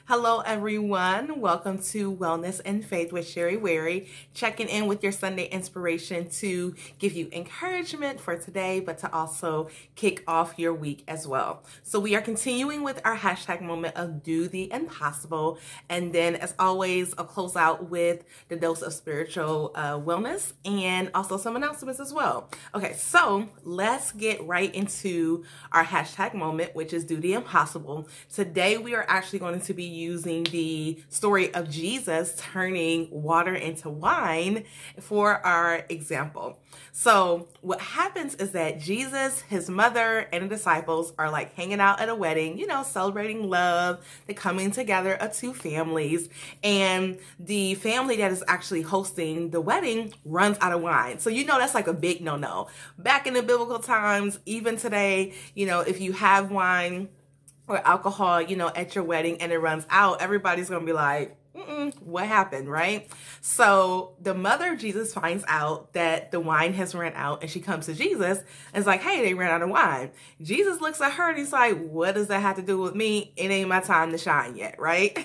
Hello, everyone. Welcome to Wellness and Faith with Sherry Wherry, checking in with your Sunday inspiration to give you encouragement for today, but to also kick off your week as well. So we are continuing with our hashtag moment of do the impossible. And then as always, I'll close out with the dose of spiritual wellness and also some announcements as well. Okay, so let's get right into our hashtag moment, which is do the impossible. Today, we are actually going to be using the story of Jesus turning water into wine for our example. So what happens is that Jesus, his mother, and the disciples are like hanging out at a wedding, celebrating love, the coming together of two families. And the family that is actually hosting the wedding runs out of wine. So that's like a big no-no. Back in the biblical times, even today, if you have wine or alcohol, at your wedding and it runs out, everybody's going to be like, what happened, right? So the mother of Jesus finds out that the wine has run out and she comes to Jesus and is like, hey, they ran out of wine. Jesus looks at her and he's like, what does that have to do with me? It ain't my time to shine yet, right?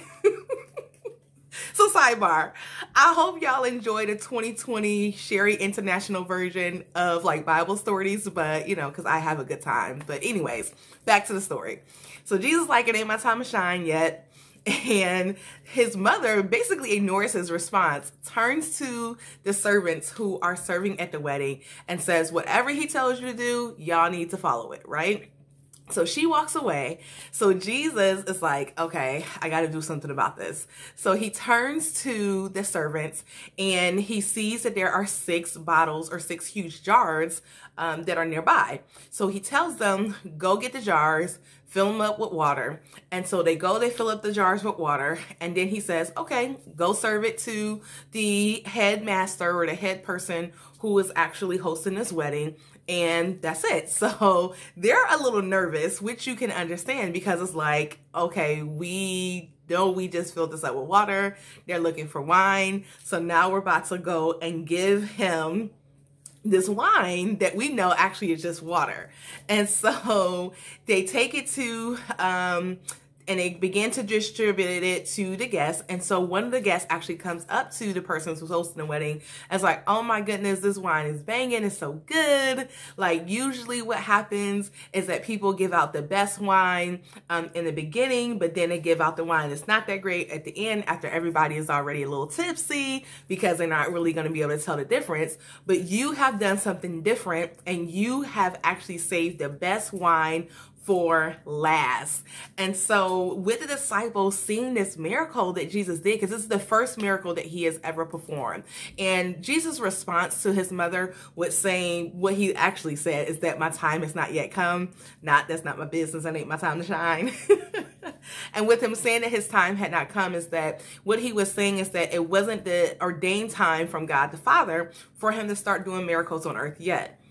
So sidebar, I hope y'all enjoy the 2020 Sherry International version of like Bible stories, but because I have a good time. But anyways, back to the story. So Jesus like, it ain't my time to shine yet. And his mother basically ignores his response, turns to the servants who are serving at the wedding and says, whatever he tells you to do, y'all need to follow it, right? So she walks away. So Jesus is like, okay, I got to do something about this. So he turns to the servants and he sees that there are 6 bottles or 6 huge jars that are nearby. So he tells them, go get the jars, fill them up with water. And so they fill up the jars with water. And then he says, okay, go serve it to the headmaster or the head person who is actually hosting this wedding. And that's it. So they're a little nervous, which you can understand because it's like, okay, we just filled this up with water. They're looking for wine. So now we're about to go and give him this wine that we know actually is just water. And so they take it to, and they begin to distribute it to the guests. And so one of the guests actually comes up to the person who's hosting the wedding and is like, oh my goodness, this wine is banging. It's so good. Like usually what happens is that people give out the best wine in the beginning, but then they give out the wine that's not that great at the end after everybody is already a little tipsy because they're not really going to be able to tell the difference. But you have done something different and you have actually saved the best wine for last. And so with the disciples seeing this miracle that Jesus did, because this is the first miracle that he has ever performed. And Jesus' response to his mother was saying, what he actually said is that my time has not yet come. That's not my business. That ain't my time to shine. And with him saying that his time had not come is that what he was saying is that it wasn't the ordained time from God the Father for him to start doing miracles on earth yet.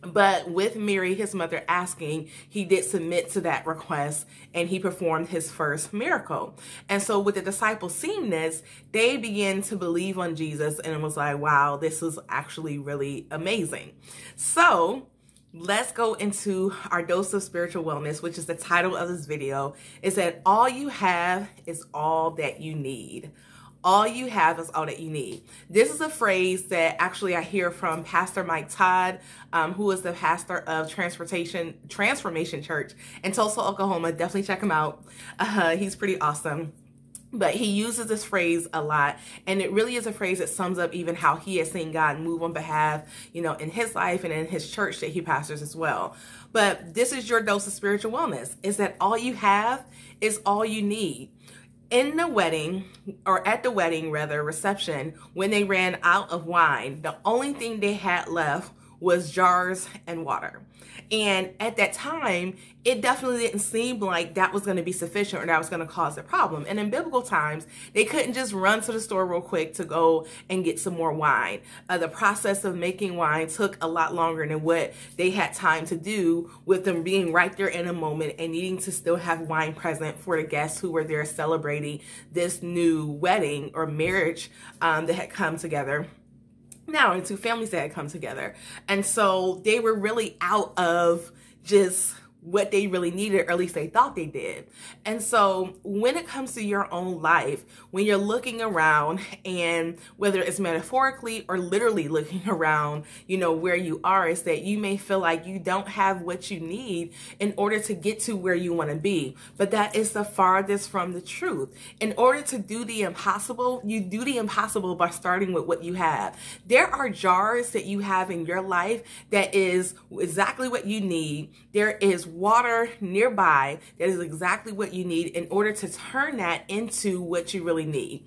But with Mary, his mother, asking, he did submit to that request and he performed his first miracle. And so with the disciples seeing this, they began to believe on Jesus and it was like, wow, this is actually really amazing. So let's go into our dose of spiritual wellness, which is the title of this video, is that all you have is all that you need. All you have is all that you need. This is a phrase that actually I hear from Pastor Mike Todd, who is the pastor of Transformation Church in Tulsa, Oklahoma. Definitely check him out. He's pretty awesome. But he uses this phrase a lot, and it really is a phrase that sums up even how he has seen God move on behalf, in his life and in his church that he pastors as well. But this is your dose of spiritual wellness, is that all you have is all you need. In the wedding, or at the wedding rather, reception, when they ran out of wine, the only thing they had left was jars and water. And at that time, it definitely didn't seem like that was going to be sufficient or that was going to cause a problem. And in biblical times, they couldn't just run to the store real quick to go and get some more wine. The process of making wine took a lot longer than what they had time to do, with them being right there in a moment and needing to still have wine present for the guests who were there celebrating this new wedding or marriage that had come together. Now, and two families that had come together. And so they were really out of just what they really needed, or at least they thought they did. And so when it comes to your own life, when you're looking around, and whether it's metaphorically or literally looking around, where you are, is that you may feel like you don't have what you need in order to get to where you want to be. But that is the farthest from the truth. In order to do the impossible, you do the impossible by starting with what you have. There are jars that you have in your life that is exactly what you need. There is water nearby that is exactly what you need in order to turn that into what you really need.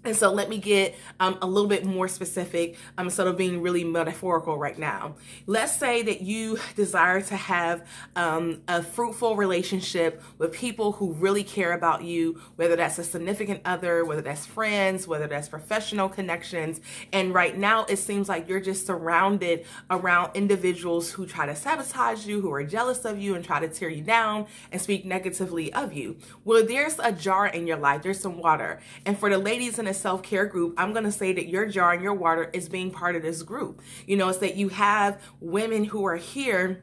And so let me get a little bit more specific instead of being really metaphorical right now. Let's say that you desire to have a fruitful relationship with people who really care about you, whether that's a significant other, whether that's friends, whether that's professional connections. And right now it seems like you're just surrounded around individuals who try to sabotage you, who are jealous of you and try to tear you down and speak negatively of you. Well, there's a jar in your life. There's some water. And for the ladies in self-care group, I'm going to say that your jar and your water is being part of this group. It's that you have women who are here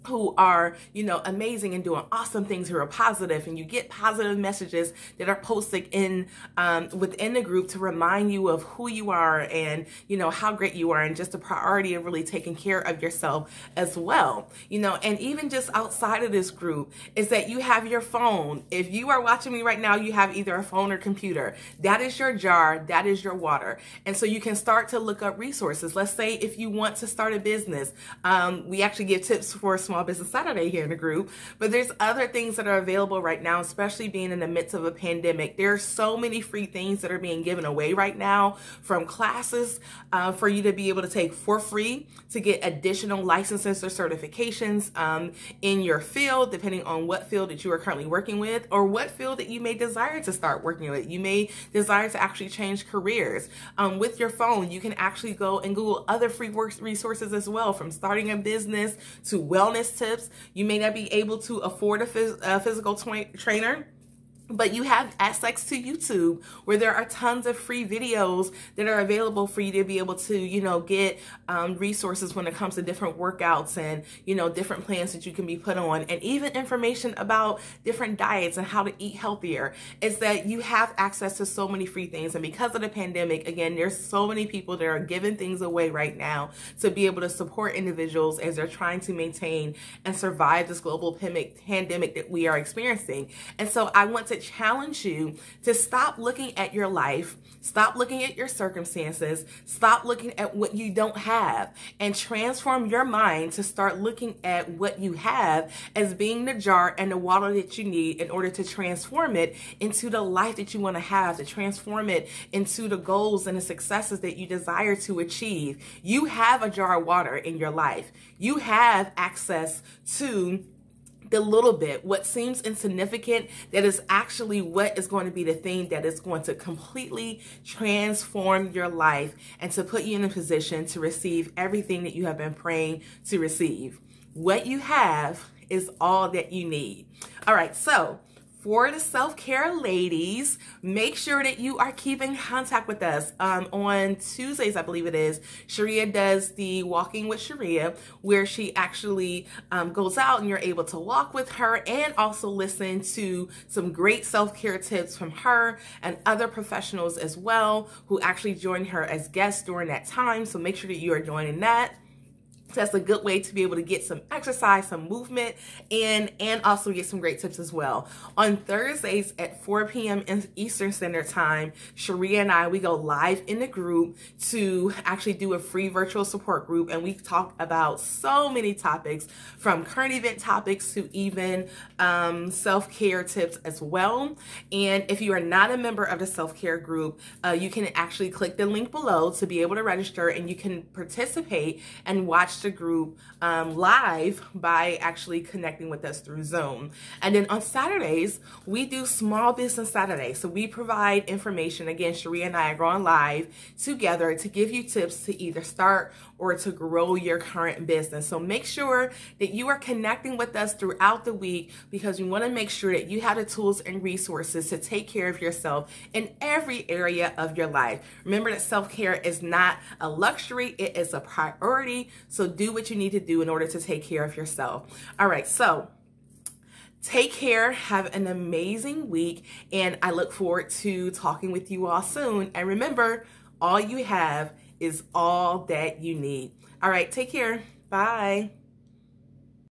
who are, amazing and doing awesome things, who are positive, and you get positive messages that are posted in within the group to remind you of who you are and, how great you are, and just the priority of really taking care of yourself as well. And even just outside of this group is that you have your phone. If you are watching me right now, you have either a phone or computer. That is your jar. That is your water. And so you can start to look up resources. Let's say if you want to start a business, we actually give tips for Small Business Saturday here in the group, but there's other things that are available right now, especially being in the midst of a pandemic. There are so many free things that are being given away right now, from classes for you to be able to take for free to get additional licenses or certifications in your field, depending on what field that you are currently working with, or what field that you may desire to start working with. You may desire to actually change careers. With your phone, you can actually go and Google other free resources as well, from starting a business to wellness tips. You may not be able to afford a physical trainer, but you have access to YouTube, where there are tons of free videos that are available for you to be able to, get resources when it comes to different workouts and, different plans that you can be put on, and even information about different diets and how to eat healthier. Is that you have access to so many free things. And because of the pandemic, again, there's so many people that are giving things away right now to be able to support individuals as they're trying to maintain and survive this global pandemic that we are experiencing. And so I want to challenge you to stop looking at your life, stop looking at your circumstances, stop looking at what you don't have, and transform your mind to start looking at what you have as being the jar and the water that you need in order to transform it into the life that you want to have, to transform it into the goals and the successes that you desire to achieve. You have a jar of water in your life. You have access to the little bit, what seems insignificant, that is actually what is going to be the thing that is going to completely transform your life and to put you in a position to receive everything that you have been praying to receive. What you have is all that you need. All right, so for the self-care ladies, make sure that you are keeping contact with us. On Tuesdays, I believe it is, Sharia does the Walking with Sharia, where she actually goes out and you're able to walk with her and also listen to some great self-care tips from her and other professionals as well, who actually join her as guests during that time. So make sure that you are joining that. So that's a good way to be able to get some exercise, some movement, and also get some great tips as well. On Thursdays at 4 p.m. Eastern Standard Time, Sharia and I, we go live in the group to actually do a free virtual support group, and we talk about so many topics, from current event topics to even self-care tips as well. And if you are not a member of the self-care group, you can actually click the link below to be able to register, and you can participate and watch the group live by actually connecting with us through Zoom. And then on Saturdays, we do Small Business Saturday. So we provide information. Again, Sharia and I are going live together to give you tips to either start or to grow your current business. So make sure that you are connecting with us throughout the week, because we want to make sure that you have the tools and resources to take care of yourself in every area of your life. Remember that self-care is not a luxury, it is a priority. So do what you need to do in order to take care of yourself. All right, so Take care, have an amazing week, and I look forward to talking with you all soon. And remember, all you have is all that you need. All right, take care. Bye.